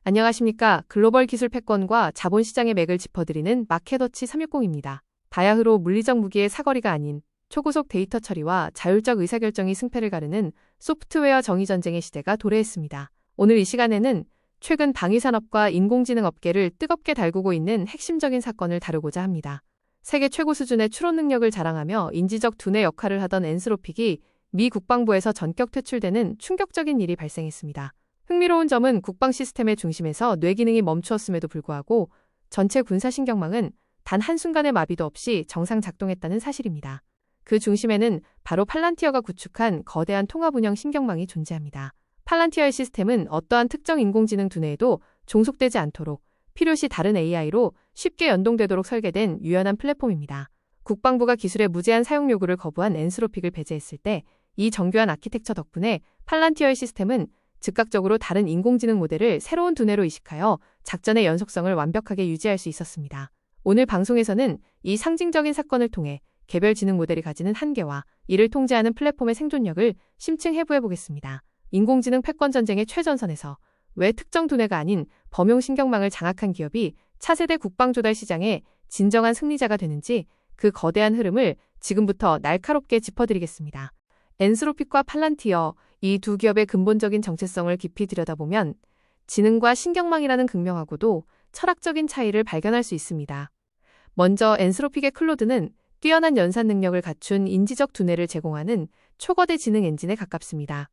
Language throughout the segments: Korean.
안녕하십니까. 글로벌 기술 패권과 자본시장의 맥을 짚어드리는 마켓워치 360입니다. 바야흐로 물리적 무기의 사거리가 아닌 초고속 데이터 처리와 자율적 의사결정이 승패를 가르는 소프트웨어 정의전쟁의 시대가 도래했습니다. 오늘 이 시간에는 최근 방위산업과 인공지능 업계를 뜨겁게 달구고 있는 핵심적인 사건을 다루고자 합니다. 세계 최고 수준의 추론 능력을 자랑하며 인지적 두뇌 역할을 하던 엔스로픽이 미 국방부에서 전격 퇴출되는 충격적인 일이 발생했습니다. 흥미로운 점은 국방 시스템의 중심에서 뇌 기능이 멈추었음에도 불구하고 전체 군사신경망은 단 한순간의 마비도 없이 정상 작동했다는 사실입니다. 그 중심에는 바로 팔란티어가 구축한 거대한 통합운영 신경망이 존재합니다. 팔란티어의 시스템은 어떠한 특정 인공지능 두뇌에도 종속되지 않도록 필요시 다른 AI로 쉽게 연동되도록 설계된 유연한 플랫폼입니다. 국방부가 기술의 무제한 사용 요구를 거부한 엔스로픽을 배제했을 때 이 정교한 아키텍처 덕분에 팔란티어의 시스템은 즉각적으로 다른 인공지능 모델을 새로운 두뇌로 이식하여 작전의 연속성을 완벽하게 유지할 수 있었습니다. 오늘 방송에서는 이 상징적인 사건을 통해 개별 지능 모델이 가지는 한계와 이를 통제하는 플랫폼의 생존력을 심층 해부해보겠습니다. 인공지능 패권 전쟁의 최전선에서 왜 특정 두뇌가 아닌 범용 신경망을 장악한 기업이 차세대 국방조달 시장의 진정한 승리자가 되는지 그 거대한 흐름을 지금부터 날카롭게 짚어드리겠습니다. 엔스로픽과 팔란티어, 이 두 기업의 근본적인 정체성을 깊이 들여다보면 지능과 신경망이라는 극명하고도 철학적인 차이를 발견할 수 있습니다. 먼저 엔스로픽의 클로드는 뛰어난 연산 능력을 갖춘 인지적 두뇌를 제공하는 초거대 지능 엔진에 가깝습니다.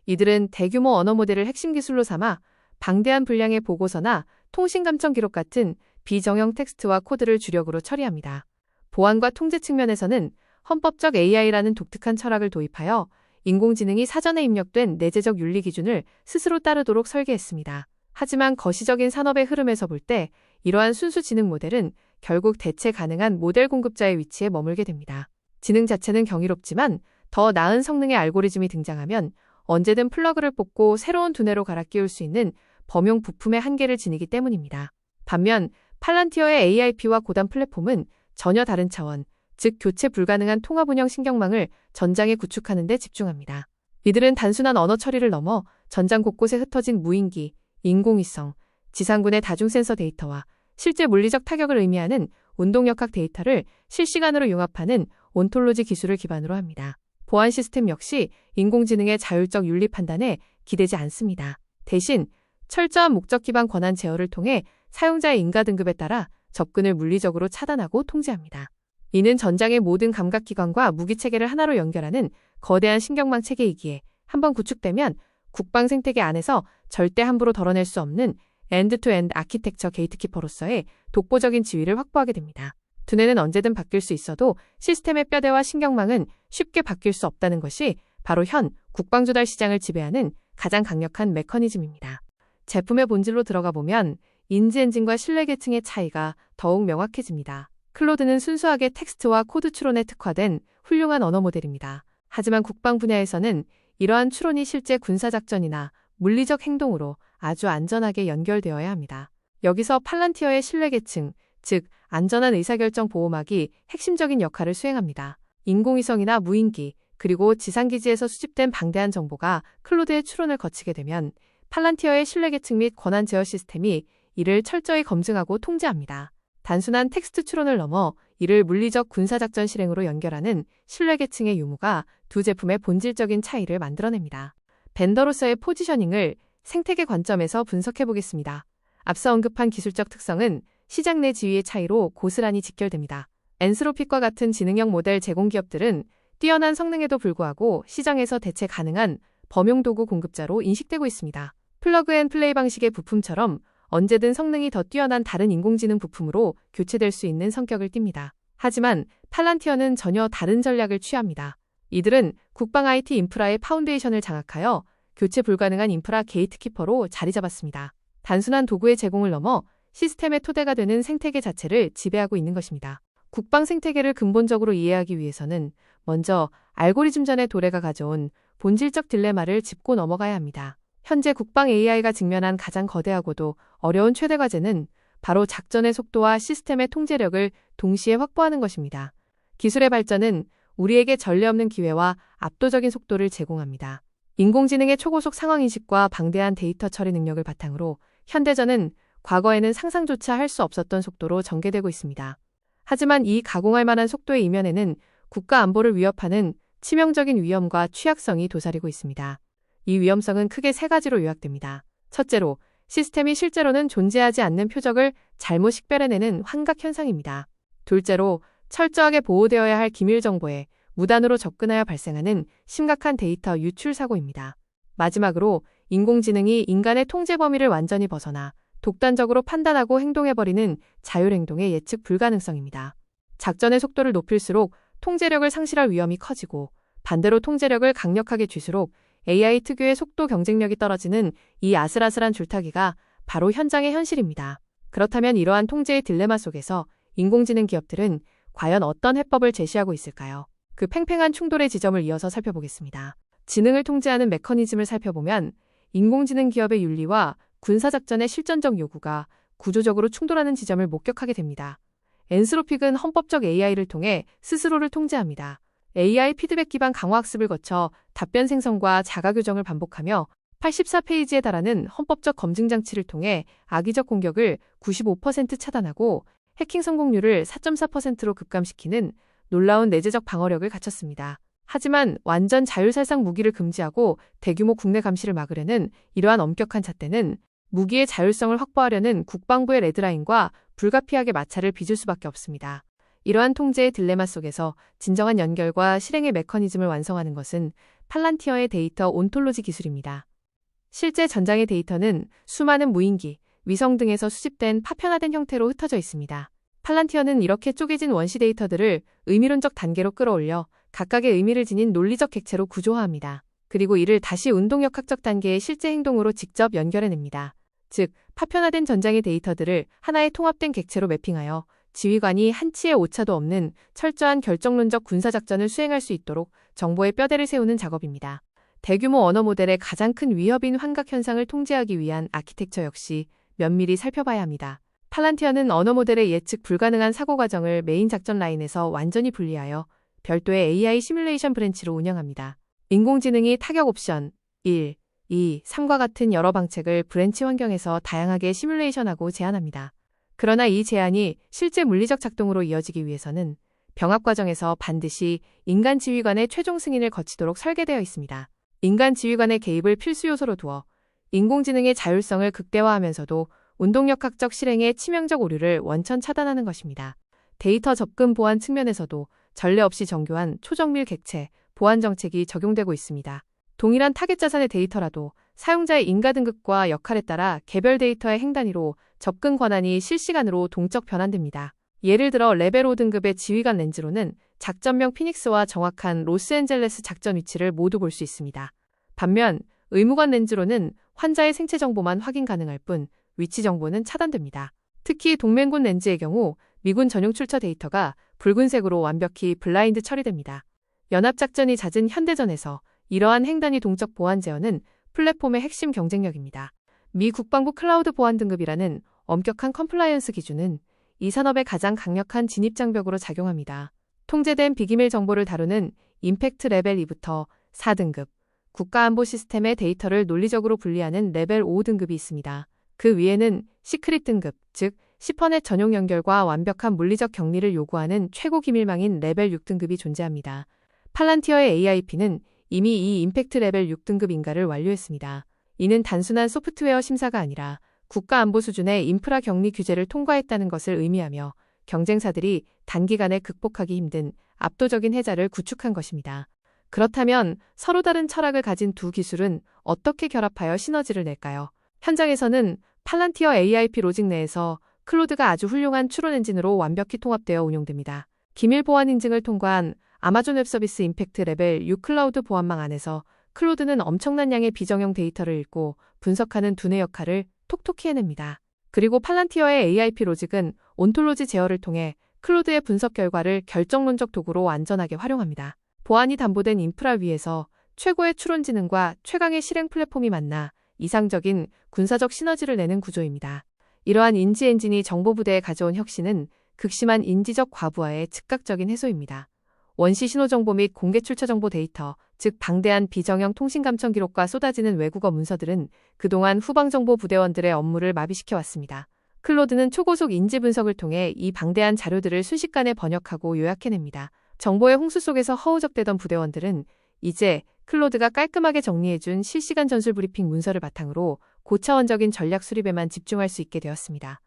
이들은 대규모 언어 모델을 핵심 기술로 삼아 방대한 분량의 보고서나 통신 감청 기록 같은 비정형 텍스트와 코드를 주력으로 처리합니다. 보안과 통제 측면에서는 헌법적 AI라는 독특한 철학을 도입하여 인공지능이 사전에 입력된 내재적 윤리 기준을 스스로 따르도록 설계했습니다. 하지만 거시적인 산업의 흐름에서 볼 때 이러한 순수 지능 모델은 결국 대체 가능한 모델 공급자의 위치에 머물게 됩니다. 지능 자체는 경이롭지만 더 나은 성능의 알고리즘이 등장하면 언제든 플러그를 뽑고 새로운 두뇌로 갈아 끼울 수 있는 범용 부품의 한계를 지니기 때문입니다. 반면 팔란티어의 AIP와 고단 플랫폼은 전혀 다른 차원, 즉 교체 불가능한 통합운영 신경망을 전장에 구축하는 데 집중합니다. 이들은 단순한 언어 처리를 넘어 전장 곳곳에 흩어진 무인기, 인공위성, 지상군의 다중센서 데이터와 실제 물리적 타격을 의미하는 운동역학 데이터를 실시간으로 융합하는 온톨로지 기술을 기반으로 합니다. 보안 시스템 역시 인공지능의 자율적 윤리 판단에 기대지 않습니다. 대신 철저한 목적 기반 권한 제어를 통해 사용자의 인가 등급에 따라 접근을 물리적으로 차단하고 통제합니다. 이는 전장의 모든 감각기관과 무기체계를 하나로 연결하는 거대한 신경망 체계이기에 한번 구축되면 국방 생태계 안에서 절대 함부로 덜어낼 수 없는 엔드-투-엔드 아키텍처 게이트키퍼로서의 독보적인 지위를 확보하게 됩니다. 두뇌는 언제든 바뀔 수 있어도 시스템의 뼈대와 신경망은 쉽게 바뀔 수 없다는 것이 바로 현 국방조달 시장을 지배하는 가장 강력한 메커니즘입니다. 제품의 본질로 들어가 보면 인지 엔진과 신뢰 계층의 차이가 더욱 명확해집니다. 클로드는 순수하게 텍스트와 코드 추론에 특화된 훌륭한 언어 모델입니다. 하지만 국방 분야에서는 이러한 추론이 실제 군사작전이나 물리적 행동으로 아주 안전하게 연결되어야 합니다. 여기서 팔란티어의 신뢰 계층, 즉 안전한 의사결정 보호막이 핵심적인 역할을 수행합니다. 인공위성이나 무인기, 그리고 지상기지에서 수집된 방대한 정보가 클로드의 추론을 거치게 되면 팔란티어의 신뢰 계층 및 권한 제어 시스템이 이를 철저히 검증하고 통제합니다. 단순한 텍스트 추론을 넘어 이를 물리적 군사작전 실행으로 연결하는 신뢰 계층의 유무가 두 제품의 본질적인 차이를 만들어냅니다. 벤더로서의 포지셔닝을 생태계 관점에서 분석해보겠습니다. 앞서 언급한 기술적 특성은 시장 내 지위의 차이로 고스란히 직결됩니다. 엔스로픽과 같은 지능형 모델 제공 기업들은 뛰어난 성능에도 불구하고 시장에서 대체 가능한 범용 도구 공급자로 인식되고 있습니다. 플러그 앤 플레이 방식의 부품처럼 언제든 성능이 더 뛰어난 다른 인공지능 부품으로 교체될 수 있는 성격을 띱니다. 하지만 팔란티어는 전혀 다른 전략을 취합니다. 이들은 국방 IT 인프라의 파운데이션을 장악하여 교체 불가능한 인프라 게이트키퍼로 자리 잡았습니다. 단순한 도구의 제공을 넘어 시스템의 토대가 되는 생태계 자체를 지배하고 있는 것입니다. 국방 생태계를 근본적으로 이해하기 위해서는 먼저 알고리즘 전의 도래가 가져온 본질적 딜레마를 짚고 넘어가야 합니다. 현재 국방 AI가 직면한 가장 거대하고도 어려운 최대 과제는 바로 작전의 속도와 시스템의 통제력을 동시에 확보하는 것입니다. 기술의 발전은 우리에게 전례 없는 기회와 압도적인 속도를 제공합니다. 인공지능의 초고속 상황인식과 방대한 데이터 처리 능력을 바탕으로 현대전은 과거에는 상상조차 할 수 없었던 속도로 전개되고 있습니다. 하지만 이 가공할 만한 속도의 이면에는 국가 안보를 위협하는 치명적인 위험과 취약성이 도사리고 있습니다. 이 위험성은 크게 세 가지로 요약됩니다. 첫째로, 시스템이 실제로는 존재하지 않는 표적을 잘못 식별해내는 환각 현상입니다. 둘째로, 철저하게 보호되어야 할 기밀 정보에 무단으로 접근하여 발생하는 심각한 데이터 유출 사고입니다. 마지막으로, 인공지능이 인간의 통제 범위를 완전히 벗어나 독단적으로 판단하고 행동해버리는 자율행동의 예측 불가능성입니다. 작전의 속도를 높일수록 통제력을 상실할 위험이 커지고, 반대로 통제력을 강력하게 쥘수록 AI 특유의 속도 경쟁력이 떨어지는 이 아슬아슬한 줄타기가 바로 현장의 현실입니다. 그렇다면 이러한 통제의 딜레마 속에서 인공지능 기업들은 과연 어떤 해법을 제시하고 있을까요? 그 팽팽한 충돌의 지점을 이어서 살펴보겠습니다. 지능을 통제하는 메커니즘을 살펴보면 인공지능 기업의 윤리와 군사작전의 실전적 요구가 구조적으로 충돌하는 지점을 목격하게 됩니다. 엔스로픽은 헌법적 AI를 통해 스스로를 통제합니다. AI 피드백 기반 강화학습을 거쳐 답변 생성과 자가 교정을 반복하며 84페이지에 달하는 헌법적 검증 장치를 통해 악의적 공격을 95% 차단하고 해킹 성공률을 4.4%로 급감시키는 놀라운 내재적 방어력을 갖췄습니다. 하지만 완전 자율살상 무기를 금지하고 대규모 국내 감시를 막으려는 이러한 엄격한 잣대는 무기의 자율성을 확보하려는 국방부의 레드라인과 불가피하게 마찰을 빚을 수밖에 없습니다. 이러한 통제의 딜레마 속에서 진정한 연결과 실행의 메커니즘을 완성하는 것은 팔란티어의 데이터 온톨로지 기술입니다. 실제 전장의 데이터는 수많은 무인기, 위성 등에서 수집된 파편화된 형태로 흩어져 있습니다. 팔란티어는 이렇게 쪼개진 원시 데이터들을 의미론적 단계로 끌어올려 각각의 의미를 지닌 논리적 객체로 구조화합니다. 그리고 이를 다시 운동역학적 단계의 실제 행동으로 직접 연결해냅니다. 즉, 파편화된 전장의 데이터들을 하나의 통합된 객체로 매핑하여 지휘관이 한치의 오차도 없는 철저한 결정론적 군사작전을 수행할 수 있도록 정보의 뼈대를 세우는 작업입니다. 대규모 언어 모델의 가장 큰 위협인 환각 현상을 통제하기 위한 아키텍처 역시 면밀히 살펴봐야 합니다. 팔란티어는 언어 모델의 예측 불가능한 사고 과정을 메인 작전 라인에서 완전히 분리하여 별도의 AI 시뮬레이션 브랜치로 운영합니다. 인공지능이 타격 옵션 1, 2, 3과 같은 여러 방책을 브랜치 환경에서 다양하게 시뮬레이션하고 제한합니다. 그러나 이 제한이 실제 물리적 작동으로 이어지기 위해서는 병합 과정에서 반드시 인간 지휘관의 최종 승인을 거치도록 설계되어 있습니다. 인간 지휘관의 개입을 필수 요소로 두어 인공지능의 자율성을 극대화하면서도 운동역학적 실행의 치명적 오류를 원천 차단하는 것입니다. 데이터 접근 보안 측면에서도 전례 없이 정교한 초정밀 객체 보안 정책이 적용되고 있습니다. 동일한 타겟 자산의 데이터라도 사용자의 인가 등급과 역할에 따라 개별 데이터의 행 단위로 접근 권한이 실시간으로 동적 변환됩니다. 예를 들어 레벨 5 등급의 지휘관 렌즈로는 작전명 피닉스와 정확한 로스앤젤레스 작전 위치를 모두 볼 수 있습니다. 반면 의무관 렌즈로는 환자의 생체 정보만 확인 가능할 뿐 위치 정보는 차단됩니다. 특히 동맹군 렌즈의 경우 미군 전용 출처 데이터가 붉은색으로 완벽히 블라인드 처리됩니다. 연합작전이 잦은 현대전에서 이러한 행단위 동적 보안 제어는 플랫폼의 핵심 경쟁력입니다. 미 국방부 클라우드 보안 등급이라는 엄격한 컴플라이언스 기준은 이 산업의 가장 강력한 진입장벽으로 작용합니다. 통제된 비기밀 정보를 다루는 임팩트 레벨 2부터 4등급, 국가안보 시스템의 데이터를 논리적으로 분리하는 레벨 5 등급이 있습니다. 그 위에는 시크릿 등급, 즉 시퍼넷 전용 연결과 완벽한 물리적 격리를 요구하는 최고 기밀망인 레벨 6 등급이 존재합니다. 팔란티어의 AIP는 이미 이 임팩트 레벨 6 등급 인가를 완료했습니다. 이는 단순한 소프트웨어 심사가 아니라 국가안보 수준의 인프라 격리 규제를 통과했다는 것을 의미하며 경쟁사들이 단기간에 극복하기 힘든 압도적인 해자를 구축한 것입니다. 그렇다면 서로 다른 철학을 가진 두 기술은 어떻게 결합하여 시너지를 낼까요? 현장에서는 팔란티어 AIP 로직 내에서 클로드가 아주 훌륭한 추론 엔진으로 완벽히 통합되어 운용됩니다. 기밀 보안 인증을 통과한 아마존 웹서비스 임팩트 레벨 6 클라우드 보안망 안에서 클로드는 엄청난 양의 비정형 데이터를 읽고 분석하는 두뇌 역할을 톡톡히 해냅니다. 그리고 팔란티어의 AIP 로직은 온톨로지 제어를 통해 클로드의 분석 결과를 결정론적 도구로 안전하게 활용합니다. 보안이 담보된 인프라 위에서 최고의 추론 지능과 최강의 실행 플랫폼이 만나 이상적인 군사적 시너지를 내는 구조입니다. 이러한 인지 엔진이 정보부대에 가져온 혁신은 극심한 인지적 과부하의 즉각적인 해소입니다. 원시 신호정보 및 공개 출처 정보 데이터, 즉 방대한 비정형 통신 감청 기록과 쏟아지는 외국어 문서들은 그동안 후방정보 부대원들의 업무를 마비시켜 왔습니다. 클로드는 초고속 인지 분석을 통해 이 방대한 자료들을 순식간에 번역하고 요약해냅니다. 정보의 홍수 속에서 허우적대던 부대원들은 이제 클로드가 깔끔하게 정리해준 실시간 전술 브리핑 문서를 바탕으로 고차원적인 전략 수립에만 집중할 수 있게 되었습니다.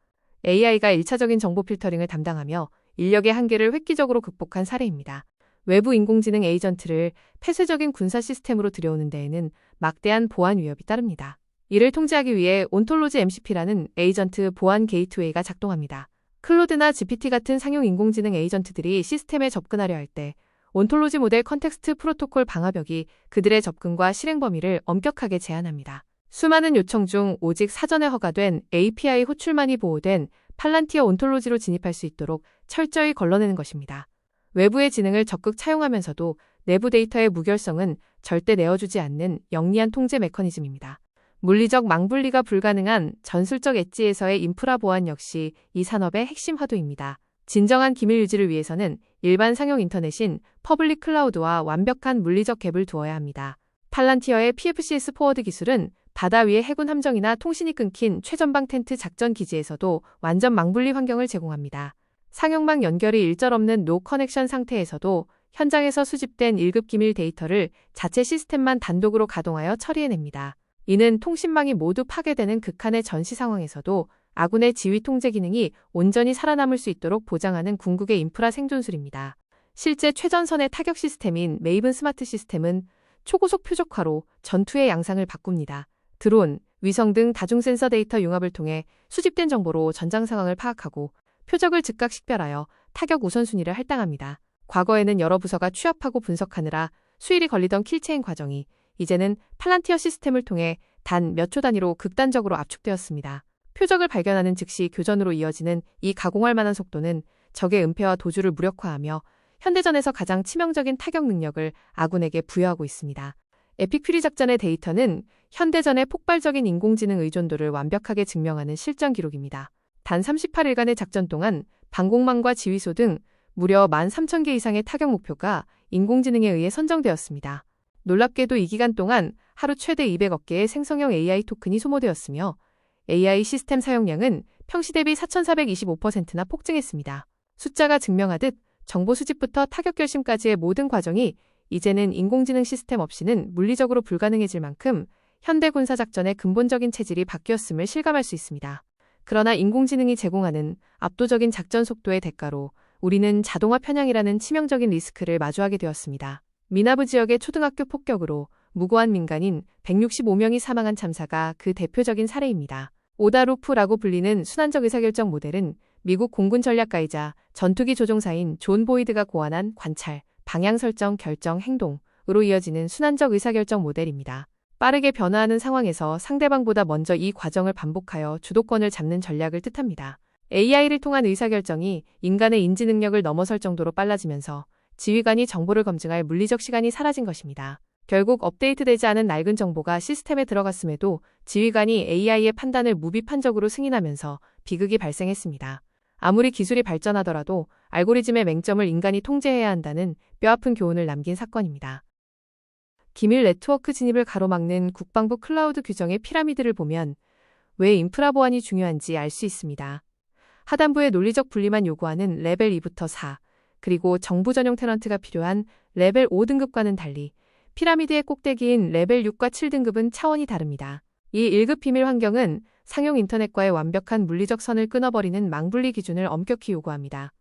AI가 1차적인 정보 필터링을 담당하며 인력의 한계를 획기적으로 극복한 사례입니다. 외부 인공지능 에이전트를 폐쇄적인 군사 시스템으로 들여오는 데에는 막대한 보안 위협이 따릅니다. 이를 통제하기 위해 온톨로지 MCP라는 에이전트 보안 게이트웨이가 작동합니다. 클로드나 GPT 같은 상용 인공지능 에이전트들이 시스템에 접근하려 할 때 온톨로지 모델 컨텍스트 프로토콜 방화벽이 그들의 접근과 실행 범위를 엄격하게 제한합니다. 수많은 요청 중 오직 사전에 허가된 API 호출만이 보호된 팔란티어 온톨로지로 진입할 수 있도록 철저히 걸러내는 것입니다. 외부의 지능을 적극 차용하면서도 내부 데이터의 무결성은 절대 내어주지 않는 영리한 통제 메커니즘입니다. 물리적 망분리가 불가능한 전술적 엣지에서의 인프라 보안 역시 이 산업의 핵심 화두입니다. 진정한 기밀 유지를 위해서는 일반 상용 인터넷인 퍼블릭 클라우드와 완벽한 물리적 갭을 두어야 합니다. 팔란티어의 PFCS 포워드 기술은 바다 위의 해군 함정이나 통신이 끊긴 최전방 텐트 작전 기지에서도 완전 망분리 환경을 제공합니다. 상용망 연결이 일절없는 노 커넥션 상태에서도 현장에서 수집된 1급 기밀 데이터를 자체 시스템만 단독으로 가동하여 처리해냅니다. 이는 통신망이 모두 파괴되는 극한의 전시 상황에서도 아군의 지휘 통제 기능이 온전히 살아남을 수 있도록 보장하는 궁극의 인프라 생존술입니다. 실제 최전선의 타격 시스템인 메이븐 스마트 시스템은 초고속 표적화로 전투의 양상을 바꿉니다. 드론, 위성 등 다중 센서 데이터 융합을 통해 수집된 정보로 전장 상황을 파악하고 표적을 즉각 식별하여 타격 우선순위를 할당합니다. 과거에는 여러 부서가 취합하고 분석하느라 수일이 걸리던 킬체인 과정이 이제는 팔란티어 시스템을 통해 단 몇 초 단위로 극단적으로 압축되었습니다. 표적을 발견하는 즉시 교전으로 이어지는 이 가공할 만한 속도는 적의 은폐와 도주를 무력화하며 현대전에서 가장 치명적인 타격 능력을 아군에게 부여하고 있습니다. 에픽 퓨리 작전의 데이터는 현대전의 폭발적인 인공지능 의존도를 완벽하게 증명하는 실전 기록입니다. 단 38일간의 작전 동안 방공망과 지휘소 등 무려 13,000개 이상의 타격 목표가 인공지능에 의해 선정되었습니다. 놀랍게도 이 기간 동안 하루 최대 200억 개의 생성형 AI 토큰이 소모되었으며 AI 시스템 사용량은 평시 대비 4,425%나 폭증했습니다. 숫자가 증명하듯 정보 수집부터 타격 결심까지의 모든 과정이 이제는 인공지능 시스템 없이는 물리적으로 불가능해질 만큼 현대 군사 작전의 근본적인 체질이 바뀌었음을 실감할 수 있습니다. 그러나 인공지능이 제공하는 압도적인 작전 속도의 대가로 우리는 자동화 편향이라는 치명적인 리스크를 마주하게 되었습니다. 미나브 지역의 초등학교 폭격으로 무고한 민간인 165명이 사망한 참사가 그 대표적인 사례입니다. 오다루프라고 불리는 순환적 의사결정 모델은 미국 공군 전략가이자 전투기 조종사인 존 보이드가 고안한 관찰, 방향 설정, 결정, 행동으로 이어지는 순환적 의사결정 모델입니다. 빠르게 변화하는 상황에서 상대방보다 먼저 이 과정을 반복하여 주도권을 잡는 전략을 뜻합니다. AI를 통한 의사결정이 인간의 인지 능력을 넘어설 정도로 빨라지면서 지휘관이 정보를 검증할 물리적 시간이 사라진 것입니다. 결국 업데이트되지 않은 낡은 정보가 시스템에 들어갔음에도 지휘관이 AI의 판단을 무비판적으로 승인하면서 비극이 발생했습니다. 아무리 기술이 발전하더라도 알고리즘의 맹점을 인간이 통제해야 한다는 뼈아픈 교훈을 남긴 사건입니다. 기밀 네트워크 진입을 가로막는 국방부 클라우드 규정의 피라미드를 보면 왜 인프라 보안이 중요한지 알 수 있습니다. 하단부의 논리적 분리만 요구하는 레벨 2부터 4, 그리고 정부 전용 테넌트가 필요한 레벨 5등급과는 달리 피라미드의 꼭대기인 레벨 6과 7등급은 차원이 다릅니다. 이 1급 비밀 환경은 상용 인터넷과의 완벽한 물리적 선을 끊어버리는 망분리 기준을 엄격히 요구합니다.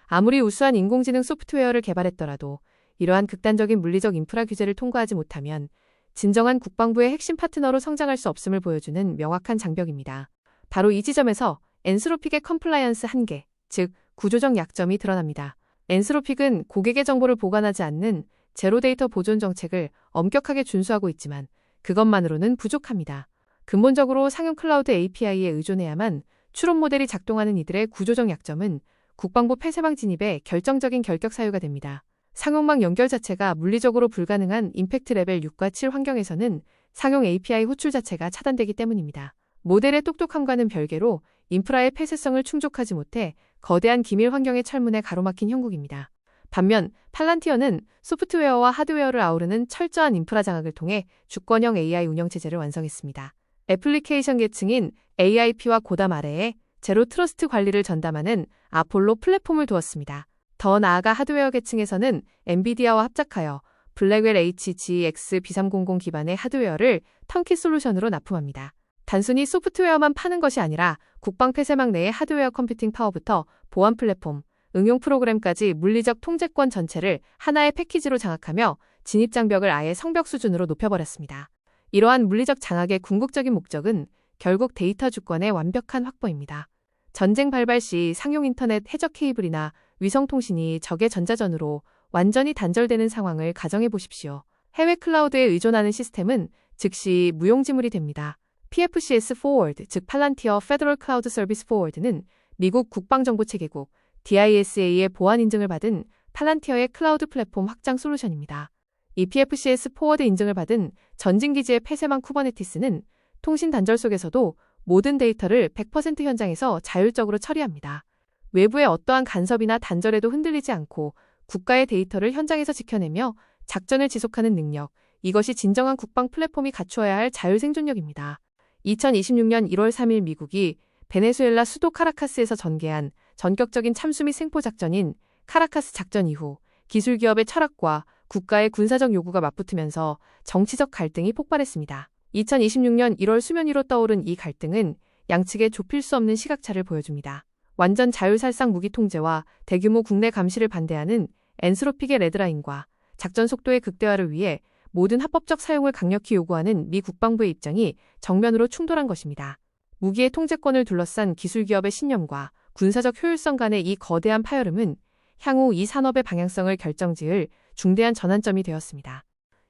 아무리 우수한 인공지능 소프트웨어를 개발했더라도 이러한 극단적인 물리적 인프라 규제를 통과하지 못하면 진정한 국방부의 핵심 파트너로 성장할 수 없음을 보여주는 명확한 장벽입니다. 바로 이 지점에서 엔스로픽의 컴플라이언스 한계, 즉 구조적 약점이 드러납니다. 엔스로픽은 고객의 정보를 보관하지 않는 제로 데이터 보존 정책을 엄격하게 준수하고 있지만 그것만으로는 부족합니다. 근본적으로 상용 클라우드 API에 의존해야만 추론 모델이 작동하는 이들의 구조적 약점은 국방부 폐쇄망 진입에 결정적인 결격 사유가 됩니다. 상용망 연결 자체가 물리적으로 불가능한 임팩트 레벨 6과 7 환경에서는 상용 API 호출 자체가 차단되기 때문입니다. 모델의 똑똑함과는 별개로 인프라의 폐쇄성을 충족하지 못해 거대한 기밀 환경의 철문에 가로막힌 형국입니다. 반면 팔란티어는 소프트웨어와 하드웨어를 아우르는 철저한 인프라 장악을 통해 주권형 AI 운영체제를 완성했습니다. 애플리케이션 계층인 AIP와 고담 아래에 제로 트러스트 관리를 전담하는 아폴로 플랫폼을 두었습니다. 더 나아가 하드웨어 계층에서는 엔비디아와 합작하여 블랙웰 HGX B300 기반의 하드웨어를 턴키 솔루션으로 납품합니다. 단순히 소프트웨어만 파는 것이 아니라 국방 폐쇄망 내의 하드웨어 컴퓨팅 파워부터 보안 플랫폼, 응용 프로그램까지 물리적 통제권 전체를 하나의 패키지로 장악하며 진입 장벽을 아예 성벽 수준으로 높여버렸습니다. 이러한 물리적 장악의 궁극적인 목적은 결국 데이터 주권의 완벽한 확보입니다. 전쟁 발발 시 상용 인터넷 해저 케이블이나 위성통신이 적의 전자전으로 완전히 단절되는 상황을 가정해 보십시오. 해외 클라우드에 의존하는 시스템은 즉시 무용지물이 됩니다. PFCS Forward, 즉 팔란티어 Federal Cloud Service Forward는 미국 국방정보체계국 DISA의 보안 인증을 받은 팔란티어의 클라우드 플랫폼 확장 솔루션입니다. 이 PFCS 포워드 인증을 받은 전진기지의 폐쇄망 쿠버네티스는 통신 단절 속에서도 모든 데이터를 100% 현장에서 자율적으로 처리합니다. 외부의 어떠한 간섭이나 단절에도 흔들리지 않고 국가의 데이터를 현장에서 지켜내며 작전을 지속하는 능력, 이것이 진정한 국방 플랫폼이 갖추어야 할 자율 생존력입니다. 2026년 1월 3일 미국이 베네수엘라 수도 카라카스에서 전개한 전격적인 참수 및 생포 작전인 카라카스 작전 이후 기술 기업의 철학과 국가의 군사적 요구가 맞붙으면서 정치적 갈등이 폭발했습니다. 2026년 1월 수면 위로 떠오른 이 갈등은 양측의 좁힐 수 없는 시각차를 보여줍니다. 완전 자율살상 무기 통제와 대규모 국내 감시를 반대하는 엔스로픽의 레드라인과 작전 속도의 극대화를 위해 모든 합법적 사용을 강력히 요구하는 미 국방부의 입장이 정면으로 충돌한 것입니다. 무기의 통제권을 둘러싼 기술 기업의 신념과 군사적 효율성 간의 이 거대한 파열음은 향후 이 산업의 방향성을 결정지을 중대한 전환점이 되었습니다.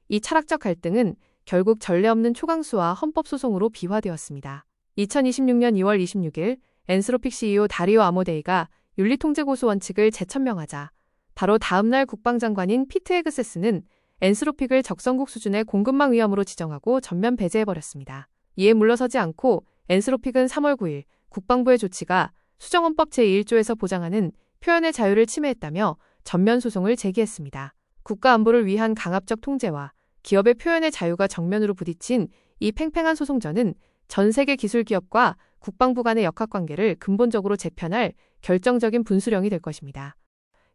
이 철학적 갈등은 결국 전례 없는 초강수와 헌법소송으로 비화되었습니다. 2026년 2월 26일 엔스로픽 CEO 다리오 아모데이가 윤리통제고소 원칙을 재천명하자 바로 다음날 국방장관인 피트 헤그세스는 엔스로픽을 적성국 수준의 공급망 위험으로 지정하고 전면 배제해버렸습니다. 이에 물러서지 않고 엔스로픽은 3월 9일 국방부의 조치가 수정헌법 제1조에서 보장하는 표현의 자유를 침해했다며 전면 소송을 제기했습니다. 국가 안보를 위한 강압적 통제와 기업의 표현의 자유가 정면으로 부딪힌 이 팽팽한 소송전은 전 세계 기술 기업과 국방부 간의 역학관계를 근본적으로 재편할 결정적인 분수령이 될 것입니다.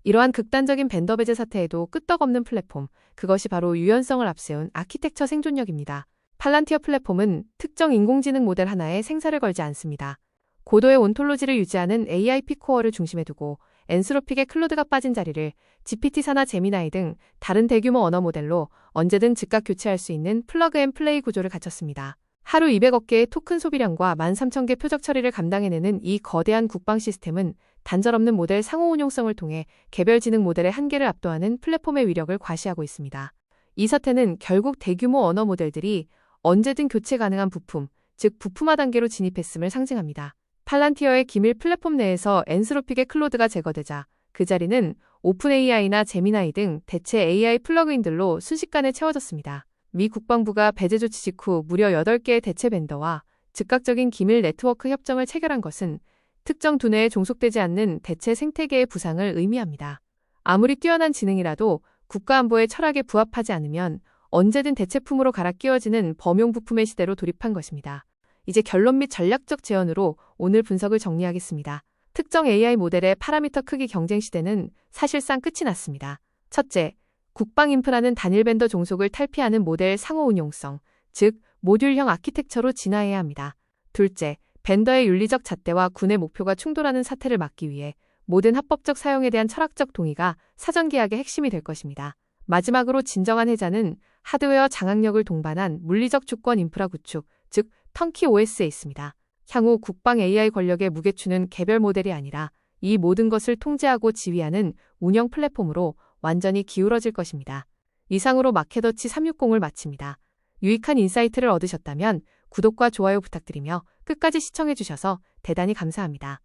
이러한 극단적인 벤더 배제 사태에도 끄떡없는 플랫폼, 그것이 바로 유연성을 앞세운 아키텍처 생존력입니다. 팔란티어 플랫폼은 특정 인공지능 모델 하나에 생사를 걸지 않습니다. 고도의 온톨로지를 유지하는 AIP 코어를 중심에 두고 엔스로픽의 클로드가 빠진 자리를 GPT-4나 제미나이 등 다른 대규모 언어 모델로 언제든 즉각 교체할 수 있는 플러그앤플레이 구조를 갖췄습니다. 하루 200억 개의 토큰 소비량과 13,000개 표적 처리를 감당해내는 이 거대한 국방 시스템은 단절 없는 모델 상호 운용성을 통해 개별 지능 모델의 한계를 압도하는 플랫폼의 위력을 과시하고 있습니다. 이 사태는 결국 대규모 언어 모델들이 언제든 교체 가능한 부품, 즉 부품화 단계로 진입했음을 상징합니다. 팔란티어의 기밀 플랫폼 내에서 엔스로픽의 클로드가 제거되자 그 자리는 오픈 AI나 제미나이 등 대체 AI 플러그인들로 순식간에 채워졌습니다. 미 국방부가 배제 조치 직후 무려 8개의 대체 벤더와 즉각적인 기밀 네트워크 협정을 체결한 것은 특정 두뇌에 종속되지 않는 대체 생태계의 부상을 의미합니다. 아무리 뛰어난 지능이라도 국가안보의 철학에 부합하지 않으면 언제든 대체품으로 갈아 끼워지는 범용 부품의 시대로 돌입한 것입니다. 이제 결론 및 전략적 제언으로 오늘 분석을 정리하겠습니다. 특정 AI 모델의 파라미터 크기 경쟁 시대는 사실상 끝이 났습니다. 첫째, 국방 인프라는 단일 벤더 종속을 탈피하는 모델 상호 운용성, 즉 모듈형 아키텍처로 진화해야 합니다. 둘째, 벤더의 윤리적 잣대와 군의 목표가 충돌하는 사태를 막기 위해 모든 합법적 사용에 대한 철학적 동의가 사전 계약의 핵심이 될 것입니다. 마지막으로 진정한 해자는 하드웨어 장악력을 동반한 물리적 주권 인프라 구축, 즉 턴키 OS에 있습니다. 향후 국방 AI 권력의 무게추는 개별 모델이 아니라 이 모든 것을 통제하고 지휘하는 운영 플랫폼으로 완전히 기울어질 것입니다. 이상으로 마켓워치 360을 마칩니다. 유익한 인사이트를 얻으셨다면 구독과 좋아요 부탁드리며 끝까지 시청해주셔서 대단히 감사합니다.